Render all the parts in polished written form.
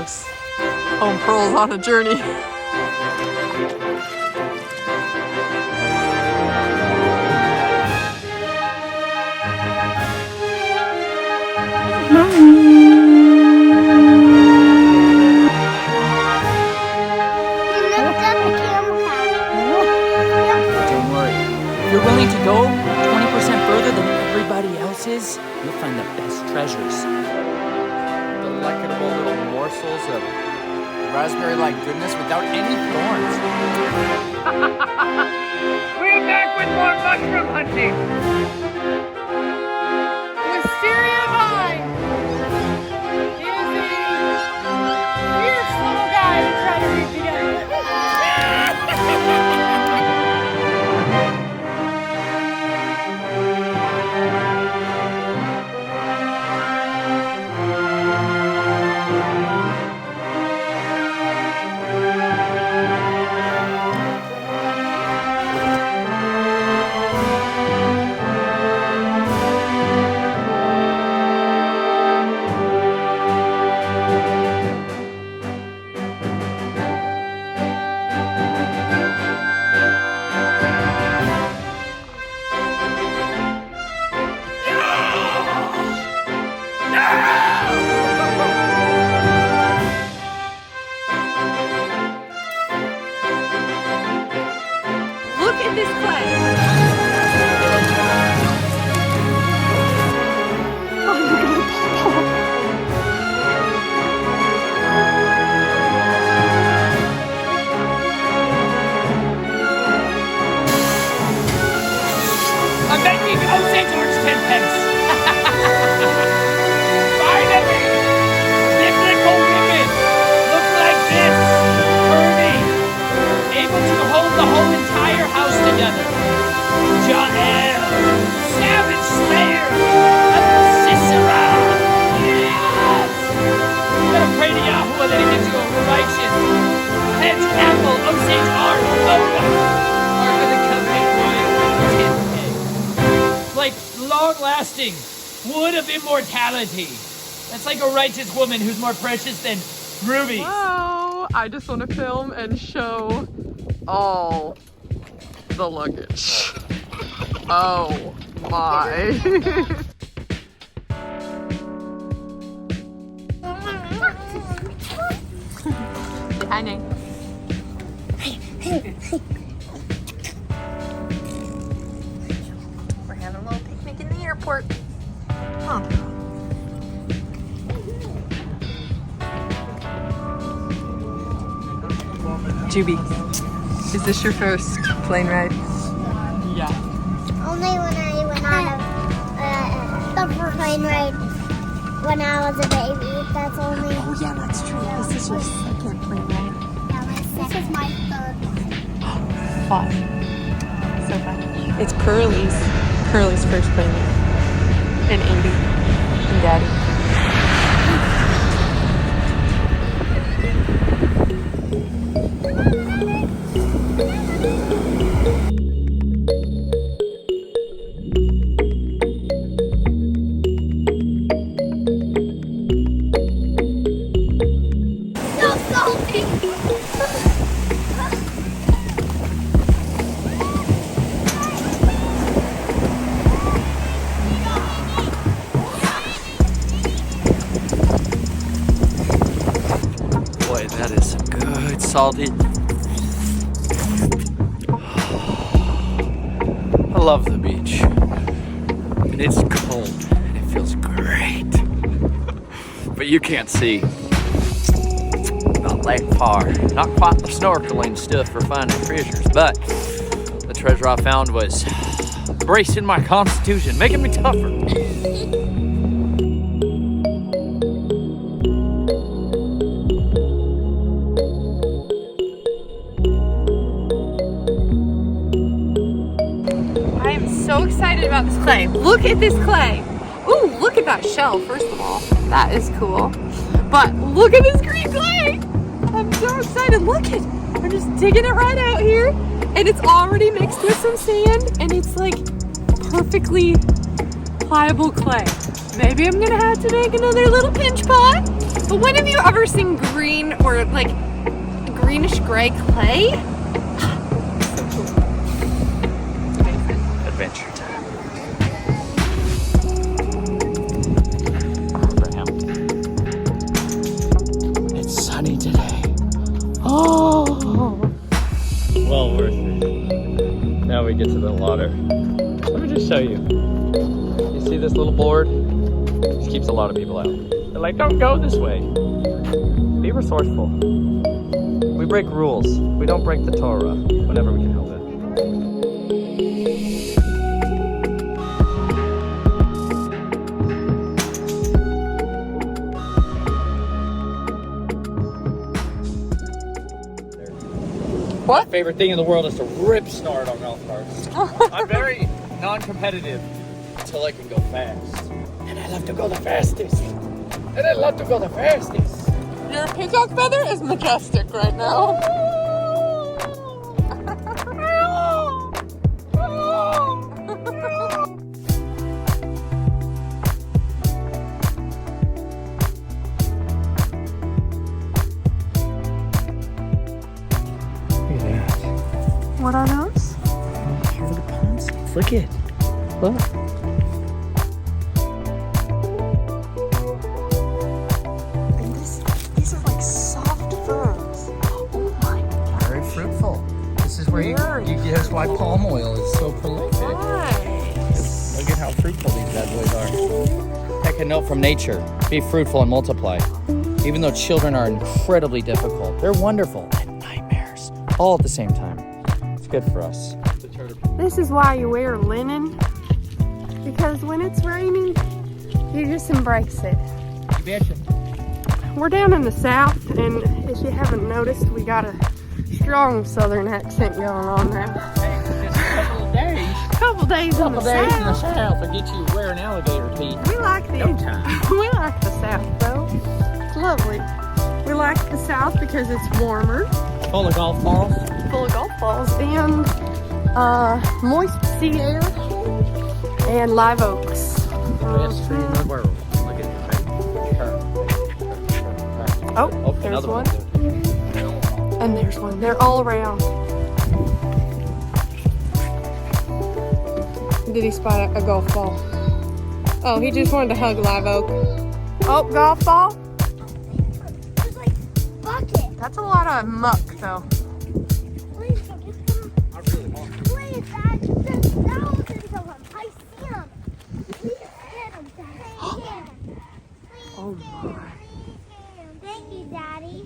vlogs. Home Pearl's on a journey. Don't worry. If you're willing to go 20% further than everybody else is, you'll find the best treasures. Delectable little morsels of raspberry-like goodness without any thorns. We're back with more mushroom hunting. Wisteria vine is a fierce little guy to try to read together. Look at this clay. I'm making St. George 10 pence. Finally! Biblical women look like this. Curvy. Able to hold the whole entire house together. Jael. Savage Slayer of Sisera. Yes! Gotta pray to Yahuwah that he gives you a righteous head apple of St. Ark of the Covenant wood. 10K. Like long-lasting wood of immortality. That's like a righteous woman who's more precious than rubies. Wow, I just want to film and show all the luggage. Oh my. Hi, Nate. We're having a little picnic in the airport. Huh. Juby, is this your first plane ride? Yeah. Only when I went on the first plane ride when I was a baby. That's only. Oh yeah, that's true. This is your second plane ride. Yeah, this is my third one. Fun. So fun. It's Curly's first plane ride. And Andy. And Daddy. Boy, that is some good salty. I love the beach. And it's cold and it feels great. But you can't see the lake far. Not quite the snorkeling stuff for finding treasures, but the treasure I found was bracing my constitution, making me tougher. So excited about this clay. Look at this clay. Ooh, look at that shell, first of all. That is cool. But look at this green clay. I'm so excited. Look it. I'm just digging it right out here. And it's already mixed with some sand. And it's like perfectly pliable clay. Maybe I'm gonna have to make another little pinch pot. But when have you ever seen green or like greenish gray clay? Adventure time. It's sunny today. Oh, well worth it. Now we get to the water. Let me just show you. You see this little board? This keeps a lot of people out. They're like, don't go this way. Be resourceful. We break rules. We don't break the Torah whenever we can help it. What? My favorite thing in the world is to rip snort on golf carts. I'm very non-competitive until I can go fast. And I love to go the fastest. And I love to go the fastest. Your peacock feather is majestic right now. Look at that. What are those? Part of the ponds. Look it. Look. And these are like soft ferns. Oh my god. Very fruitful. This is where you that's why palm oil is so prolific. Nice. Look at how fruitful these bad boys are. Heck, a note from nature. Be fruitful and multiply. Even though children are incredibly difficult, they're wonderful and nightmares all at the same time. It's good for us. This is why you wear linen, because when it's raining, you just embrace it. We're down in the south, and if you haven't noticed, we got a strong southern accent going on now. Hey, just a couple of days. Couple days in the south. south will get you wearing alligator teeth. We like the we like the south though. It's lovely. We like the south because it's warmer, Full of golf balls. full of golf balls, and moist sea air, and live oaks. Best tree in the world. Look at it. Turn. Oh, Oh, there's another one. one. And there's one. They're all around. Did he spot a golf ball? Oh, he just wanted to hug live oak. Oh, golf ball? There's like bucket. That's a lot of muck, though. Please go get them. I really want to. Please, Dad. Just no, there's a one. I see them. Please get them, Dad. Yeah. Please Oh get 'em. my. Please get 'em. Thank you, Daddy.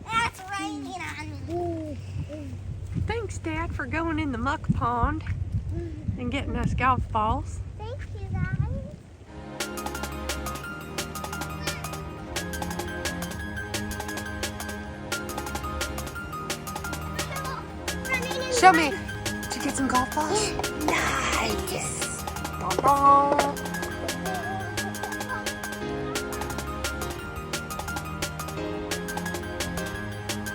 That's raining on me. Thanks, Dad, for going in the Muk Pond and getting us golf balls. Thank you, Daddy. Show me. Did you get some golf balls? Nice. Dun-dun.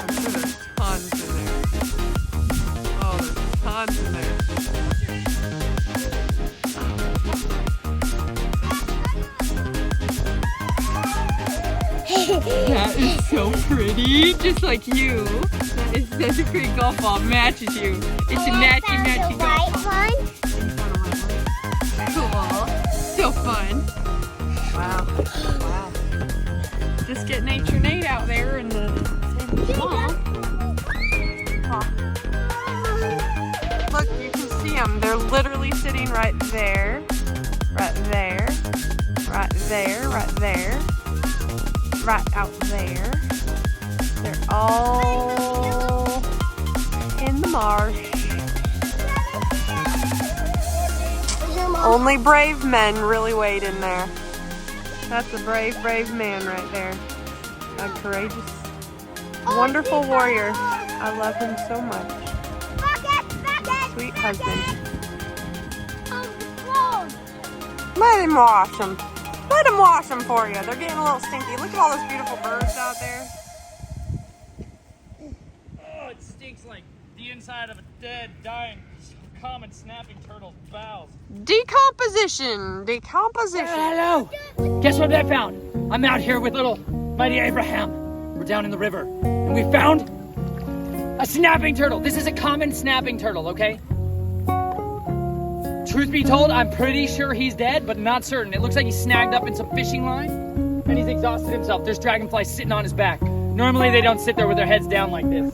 I'm sure there's tons in there. Oh, there's tons in there. That is so pretty, just like you. That's a great golf ball. Matches you. It's a matchy golf ball. Cool. So fun. Wow. Wow. Just get Nature Nate out there in the swamp. Oh. Look, you can see them. They're literally sitting right there. Right there. Right there. Right there. Right out there. They're all in the marsh. Only brave men really wade in there. That's a brave, brave man right there. A courageous, wonderful warrior. I love him so much. Sweet husband. Let him wash them. Let him wash them for you. They're getting a little stinky. Look at all those beautiful birds out there. Oh, it stinks like the inside of a dead, dying common snapping turtle's bowels. Decomposition. Hello. Guess what I found? I'm out here with little mighty Abraham. We're down in the river, and we found a snapping turtle. This is a common snapping turtle, okay? Truth be told, I'm pretty sure he's dead, but not certain. It looks like he's snagged up in some fishing line, and he's exhausted himself. There's dragonflies sitting on his back. Normally, they don't sit there with their heads down like this,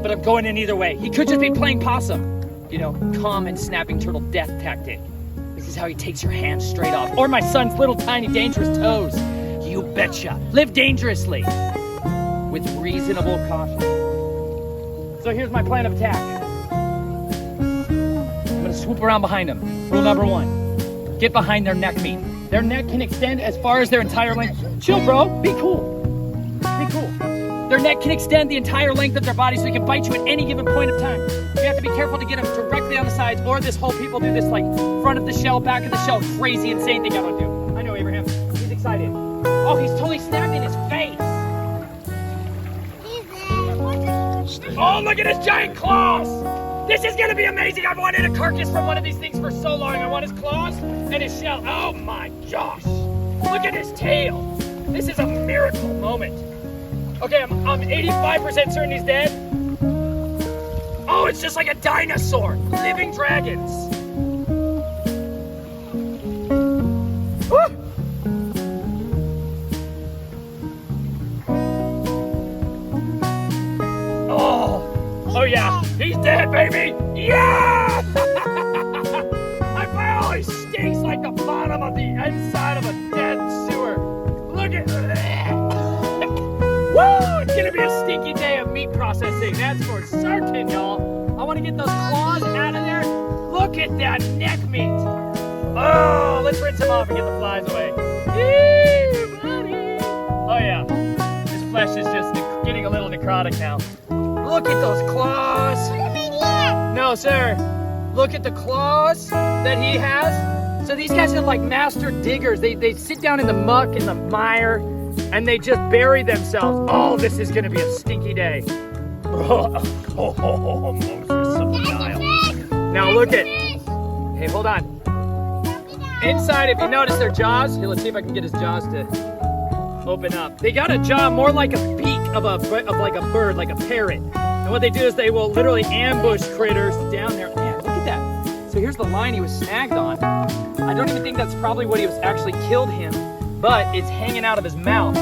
but I'm going in either way. He could just be playing possum. You know, common snapping turtle death tactic. This is how he takes your hand straight off. Or my son's little tiny dangerous toes. You betcha. Live dangerously with reasonable caution. So here's my plan of attack. I'm gonna swoop around behind them. Rule number 1, get behind their neck meat. Their neck can extend as far as their entire length. Chill, bro, be cool. Be cool. Their neck can extend the entire length of their body so they can bite you at any given point of time. You have to be careful to get them directly on the sides, or this whole people do this like front of the shell, back of the shell. Crazy, insane thing I want to do. I know Abraham, he's excited. Oh, he's totally snapped in his face. Oh, look at his giant claws! This is gonna be amazing! I've wanted a carcass from one of these things for so long. I want his claws and his shell. Oh my gosh! Look at his tail! This is a miracle moment. Okay, I'm 85% certain he's dead. Oh, it's just like a dinosaur! Living dragons! Woo! Oh yeah, he's dead, baby! Yeah! I feel he stinks like the bottom of the inside of a dead sewer. Look at that! Woo! It's gonna be a stinky day of meat processing, that's for certain, y'all. I want to get those claws out of there. Look at that neck meat. Oh, let's rinse them off and get the flies away. Eee, buddy. Oh yeah, his flesh is just getting a little necrotic now. Look at those claws. No, sir. Look at the claws that he has. So these guys are like master diggers. They sit down in the muck, in the mire, and they just bury themselves. Oh, this is going to be a stinky day. Moses of the Nile. Now look at... Hey, hold on. Inside, if you notice their jaws, here, let's see if I can get his jaws to open up. They got a jaw more like a beak of like a bird, like a parrot. And what they do is they will literally ambush critters down there. Man, look at that. So here's the line he was snagged on. I don't even think that's probably what he was actually killed him, but it's hanging out of his mouth.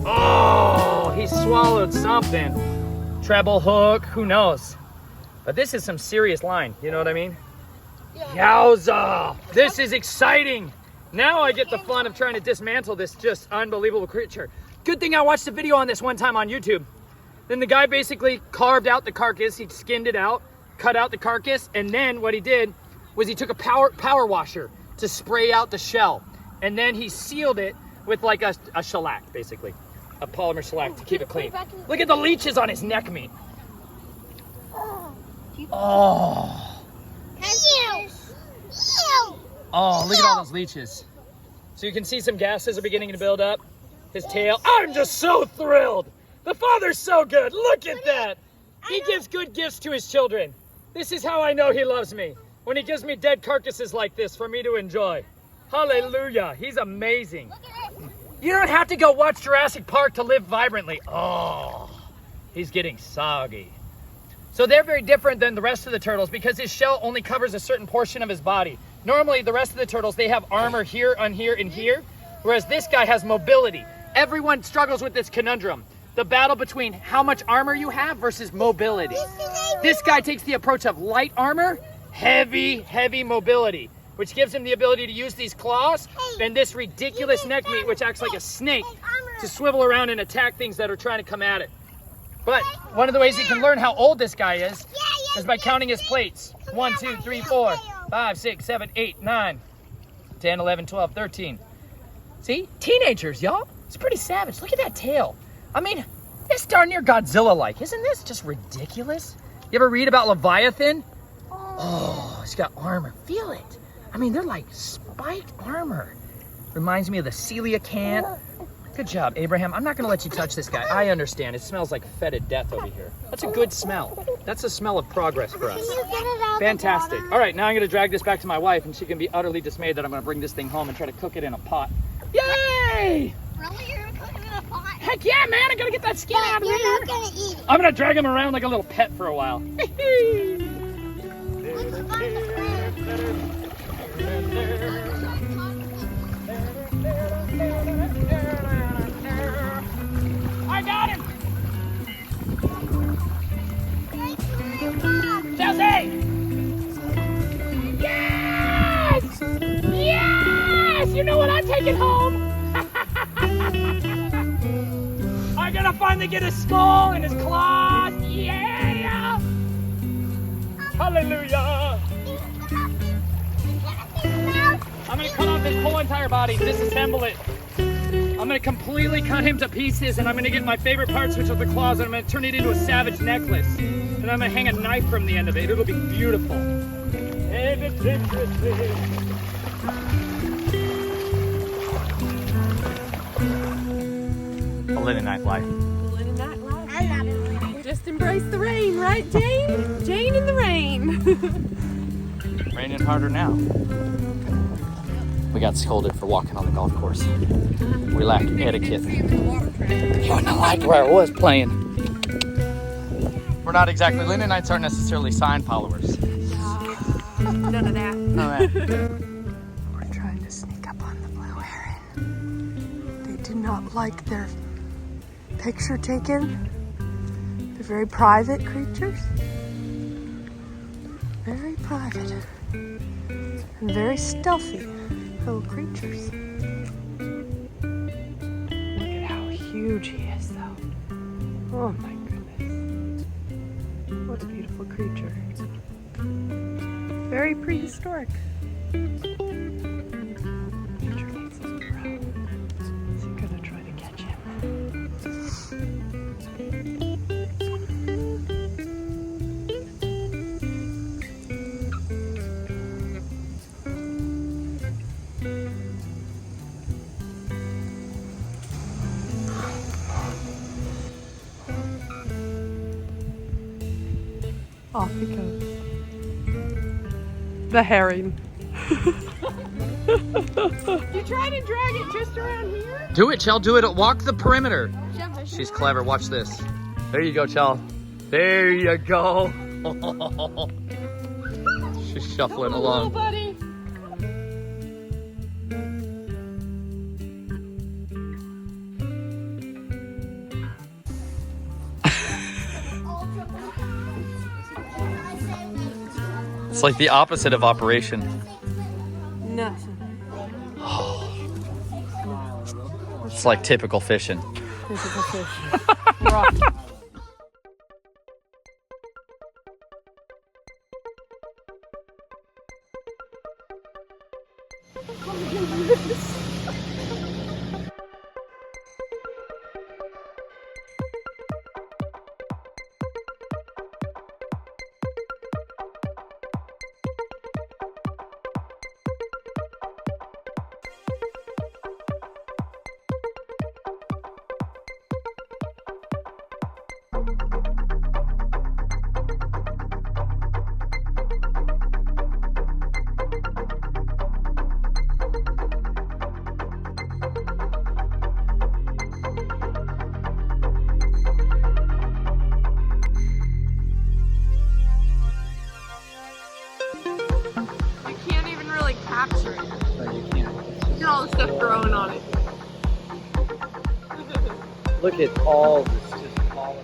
Oh, he swallowed something. Treble hook, who knows? But this is some serious line, you know what I mean? Yowza! This is exciting. Now I get the fun of trying to dismantle this just unbelievable creature. Good thing I watched a video on this one time on YouTube. Then the guy basically carved out the carcass, he skinned it out, cut out the carcass, and then what he did was he took a power washer to spray out the shell. And then he sealed it with like a shellac, basically. A polymer shellac to keep it clean. Look at the leeches on his neck meat. Oh. Oh, look at all those leeches. So you can see some gases are beginning to build up. His tail. I'm just so thrilled. The Father's so good. Look at that. He gives good gifts to his children. This is how I know he loves me. When he gives me dead carcasses like this for me to enjoy. Hallelujah. He's amazing. You don't have to go watch Jurassic Park to live vibrantly. Oh, he's getting soggy. So they're very different than the rest of the turtles because his shell only covers a certain portion of his body. Normally, the rest of the turtles, they have armor here, on here, and here, whereas this guy has mobility. Everyone struggles with this conundrum. The battle between how much armor you have versus mobility. This guy takes the approach of light armor, heavy mobility, which gives him the ability to use these claws and this ridiculous neck meat, which acts like a snake, to swivel around and attack things that are trying to come at it. But one of the ways you can learn how old this guy is by counting his plates. 1, 2, 3, 4, 5, 6, 7, 8, 9, 10, 11, 12, 13. See? Teenagers, y'all. It's pretty savage. Look at that tail. I mean, it's darn near Godzilla-like. Isn't this just ridiculous? You ever read about Leviathan? Oh, it's got armor. Feel it. I mean, they're like spiked armor. Reminds me of the coelacanth. Good job, Abraham. I'm not going to let you touch this guy. I understand. It smells like fetid death over here. That's a good smell. That's a smell of progress for us. Can you get it out Fantastic. of the water? All right, now I'm gonna drag this back to my wife, and she can be utterly dismayed that I'm gonna bring this thing home and try to cook it in a pot. Yay! Really? You're gonna cook it in a pot? Heck yeah, man! I gotta get that skin out But of you're here. not gonna eat it. I'm gonna drag him around like a little pet for a while. Let's find the I got him! plant. Chelsea! Yes! Yes! You know what I'm taking home? I'm gonna finally get his skull and his claws. Yeah! Hallelujah! I'm gonna cut off his whole entire body, disassemble it. I'm gonna completely cut him to pieces, and I'm gonna get my favorite parts, which are the claws, and I'm gonna turn it into a savage necklace. And I'm gonna hang a knife from the end of it. It'll be beautiful. A linen nightlife. Living that life. I'm not in there. Just embrace the rain, right, Jane? Jane in the rain. Raining harder now. We got scolded for walking on the golf course. We lack etiquette. You wouldn't like where I was playing. We're not exactly, Lennonites aren't necessarily sign followers. None of that. We're trying to sneak up on the blue heron. They do not like their picture taken. They're very private creatures. Very private. And very stealthy little creatures. Look at how huge he is, though. Oh my goodness. What a beautiful creature. Very prehistoric. Nature needs us proud. Is he gonna try to catch him? Off he goes. The herring. You try to drag it just around here? Do it, Chell, do it. Walk the perimeter. She's clever, watch this. There you go, Chell. There you go. She's shuffling along. buddy. It's like the opposite of operation. Nothing. It's like typical fishing. Typical fish. Rocky. You can't even really capture it. Look at all the stuff growing on it. Look at all this just falling.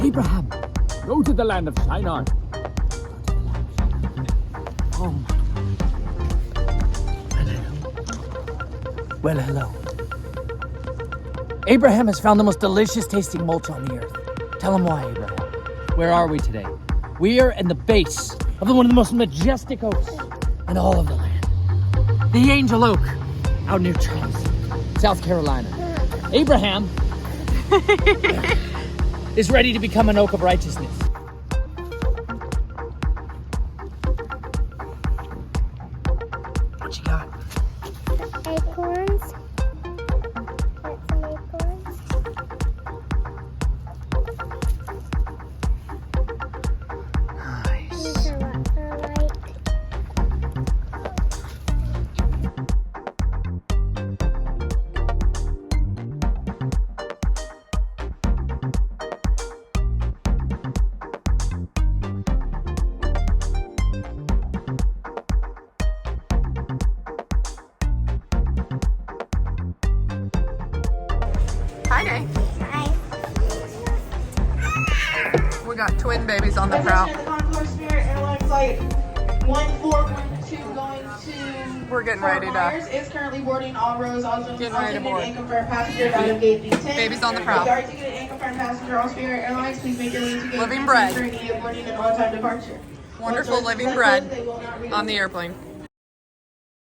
Abraham, go to the land of Shinar. Oh my. Well, hello. Abraham has found the most delicious tasting mulch on the earth. Tell him why, Abraham. Where are we today? We are in the base of one of the most majestic oaks in all of the land. The Angel Oak, out near Charleston, South Carolina. Abraham is ready to become an oak of righteousness. What you got? Acorns. Got some acorns. Nice. These are what I like. Hi, Nate. Hi. We got twin babies on the prowl. Attention, the Concourse Spirit Airlines Flight 1412 going to We're getting Fort ready to- Myers is currently boarding all rows. All zones, Getting all ready to ticketed board. and confirmed passengers out of gate D10. Babies on the prowl. If you are ticketed and confirmed passenger on Spirit Airlines, please make your way to gate Living 10 bread. for immediate boarding and on-time departure. Wonderful Once living doors bread close, they will not reopen. on the airplane.